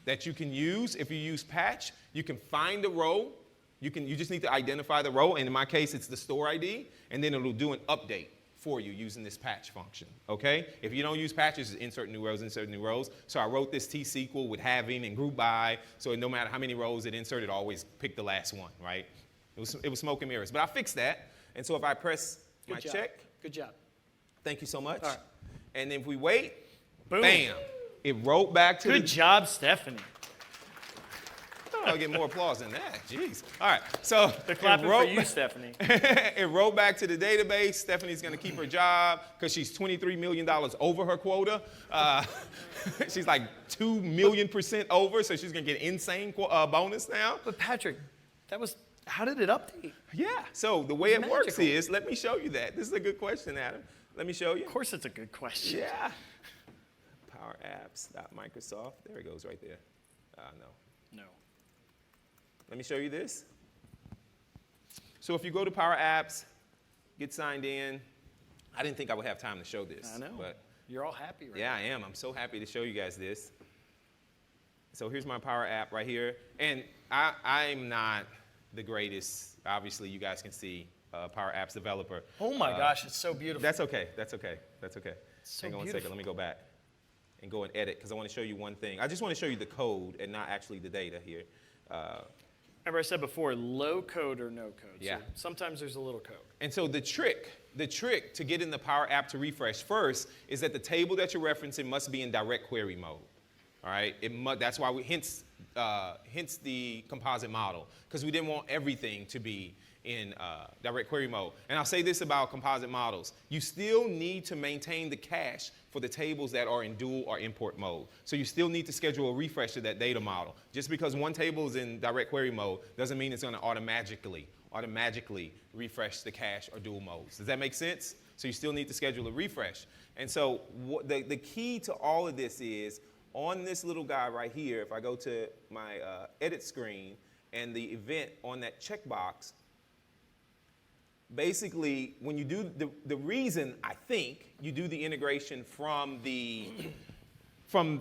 that you can use. If you use Patch, you can find a row. You just need to identify the row, and in my case, it's the store ID, and then it'll do an update for you using this patch function, okay? If you don't use patches, just insert new rows. So I wrote this T-SQL with having and group by, so no matter how many rows it inserted, always pick the last one, right? It was smoke and mirrors, but I fixed that. And so if I press my check. Good job. Thank you so much. All right. And if we wait, boom. Bam, it wrote back to Good job, Stephanie. I'll get more applause than that. Jeez. All right. So they're clapping for you, Stephanie. It wrote back to the database. Stephanie's going to keep her job because she's $23 million over her quota. She's like 2 million% over, so she's going to get insane bonus now. But Patrick, how did it update? Yeah. So the way it works is, let me show you that. This is a good question, Adam. Let me show you. Of course it's a good question. Yeah. Power Apps.Microsoft. There it goes right there. No. Let me show you this. So if you go to Power Apps, get signed in. I didn't think I would have time to show this. I know. But you're all happy, right? Yeah, I am. I'm so happy to show you guys this. So here's my Power App right here. And I'm not the greatest, obviously, you guys can see, Power Apps developer. Oh my gosh, it's so beautiful. That's okay. So Hang on 1 second. Let me go back and go and edit because I want to show you one thing. I just want to show you the code and not actually the data here. Remember I said before, low code or no code. Yeah. So sometimes there's a little code. And so the trick to get in the Power App to refresh first is that the table that you're referencing must be in direct query mode. All right? That's why hence the composite model, because we didn't want everything to be in direct query mode. And I'll say this about composite models. You still need to maintain the cache for the tables that are in dual or import mode. So you still need to schedule a refresh of that data model. Just because one table is in direct query mode doesn't mean it's going to automatically refresh the cache or dual modes. Does that make sense? So you still need to schedule a refresh. And so the key to all of this is On this little guy right here, if I go to my edit screen and the event on that checkbox, basically, when you do the reason I think you do the integration from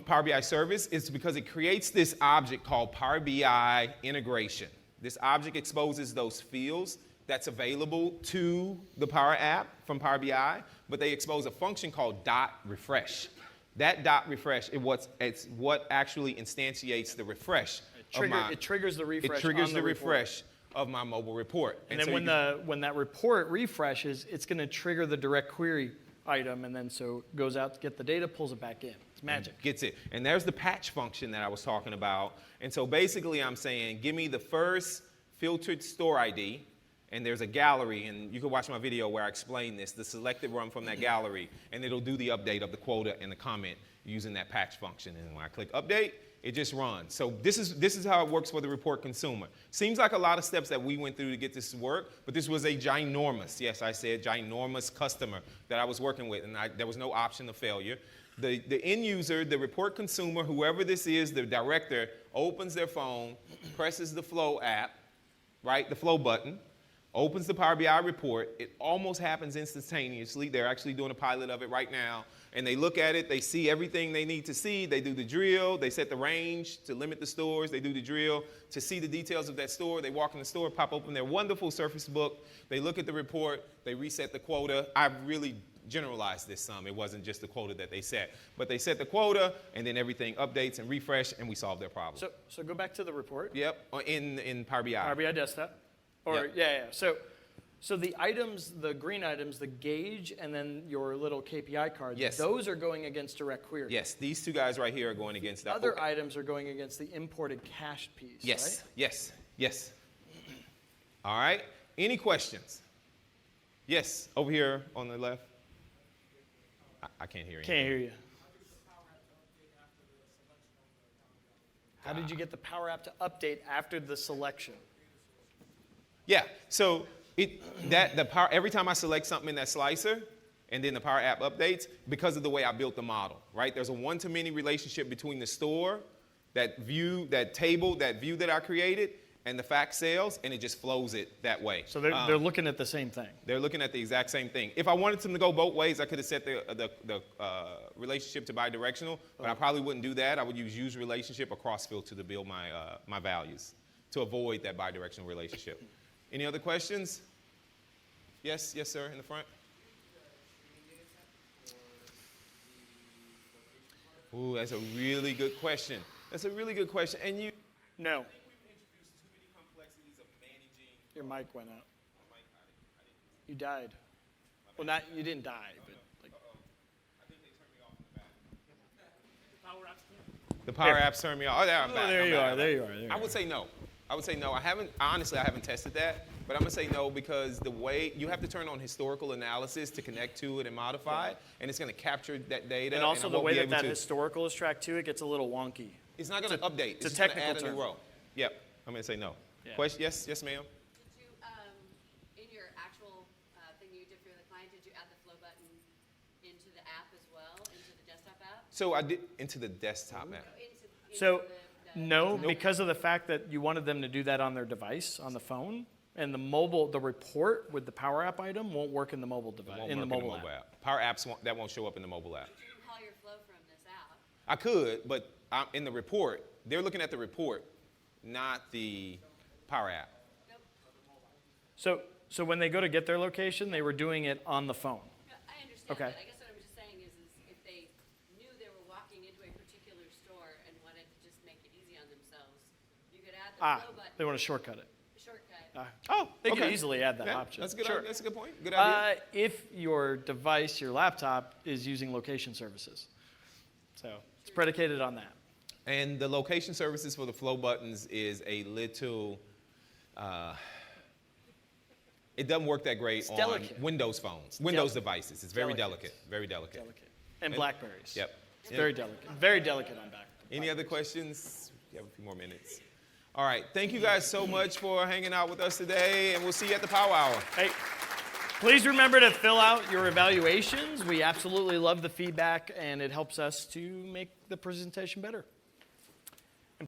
Power BI service is because it creates this object called Power BI integration. This object exposes those fields that's available to the Power App from Power BI, but they expose a function called .refresh. That .refresh it's what actually instantiates the refresh. It triggers the refresh. It triggers on the report. refresh of my mobile report. And so then when that report refreshes, it's going to trigger the direct query item, and then so it goes out to get the data, pulls it back in. It's magic. Gets it. And there's the patch function that I was talking about. And so basically I'm saying, give me the first filtered store ID, and there's a gallery, and you can watch my video where I explain this, the selected run from that gallery, and it'll do the update of the quota and the comment using that patch function. And when I click update, it just runs. So this is how it works for the report consumer. Seems like a lot of steps that we went through to get this to work, but this was a ginormous, yes, I said ginormous customer that I was working with, and there was no option of failure. The end user, the report consumer, whoever this is, the director, opens their phone, presses the Flow app, right, the Flow button, opens the Power BI report. It almost happens instantaneously. They're actually doing a pilot of it right now. And they look at it, they see everything they need to see, they do the drill, they set the range to limit the stores, they do the drill to see the details of that store. They walk in the store, pop open their wonderful Surface Book, they look at the report, they reset the quota. I really generalized this some. It wasn't just the quota that they set. But they set the quota, and then everything updates and refresh, and we solve their problem. So go back to the report. Yep, in Power BI. Power BI desktop. Or Yep. So the items, the green items, the gauge, and then your little KPI cards, Yes. those are going against direct query. Yes, these two guys right here are going against that. Other items are going against the imported cached piece, Yes, right? yes. All right, any questions? Yes, over here on the left. I can't hear you. Can't hear you. How did you get the Power App to update after the selection? Yeah, so every time I select something in that slicer, and then the Power App updates, because of the way I built the model, right? There's a one-to-many relationship between the store, that view, that table, that view that I created, and the fact sales, and it just flows it that way. So they're looking at the same thing. They're looking at the exact same thing. If I wanted them to go both ways, I could have set the relationship to bidirectional, but I probably wouldn't do that. I would use relationship or cross-filter to build my values to avoid that bidirectional relationship. Any other questions? Yes, sir, in the front. Ooh, that's a really good question. And you. No. We've introduced too many complexities of managing. Your mic went out. You died. Well, you didn't die, but like. I think they turned me off in the back. The Power Apps turned me off. Oh, I'm back. There you are. I would say no. I haven't tested that, but I'm gonna say no because the way you have to turn on historical analysis to connect to it and modify it, and it's gonna capture that data. And also the way that to, historical is tracked too, it gets a little wonky. It's not gonna update. It's a just gonna technical add a term. new row. Yep. I'm gonna say no. Yeah. Question? Yes, ma'am. Did you, in your actual thing you did for the client, did you add the flow button into the app as well, into the desktop app? So I did into the desktop app. So no, because of the fact that you wanted them to do that on their device, on the phone, and the report with the Power App item won't work in the mobile device, Won't in the work mobile app. Power Apps that won't show up in the mobile app. You can call your flow from this app. I could, but in the report, they're looking at the report, not the Power App. Nope. So when they go to get their location, they were doing it on the phone. No, I understand Okay. that. I guess what I'm just saying is if they knew they were walking into a particular store and wanted to just make it easy on themselves, you could add the flow button. They want to shortcut it. Shortcut. They could okay. easily add that Yeah, option. That's a good. Sure. That's a good point. Good idea. If your device, your laptop, is using location services. So it's predicated on that. And the location services for the flow buttons is a little. It doesn't work that great It's on delicate. Windows phones, Windows delicate. devices. It's very Delicate. delicate. Very delicate. And Blackberries. Yep. It's very delicate. Very delicate on back. Any other questions? We have a few more minutes. All right. Thank you guys so much for hanging out with us today, and we'll see you at the Power Hour. Hey. Please remember to fill out your evaluations. We absolutely love the feedback, and it helps us to make the presentation better.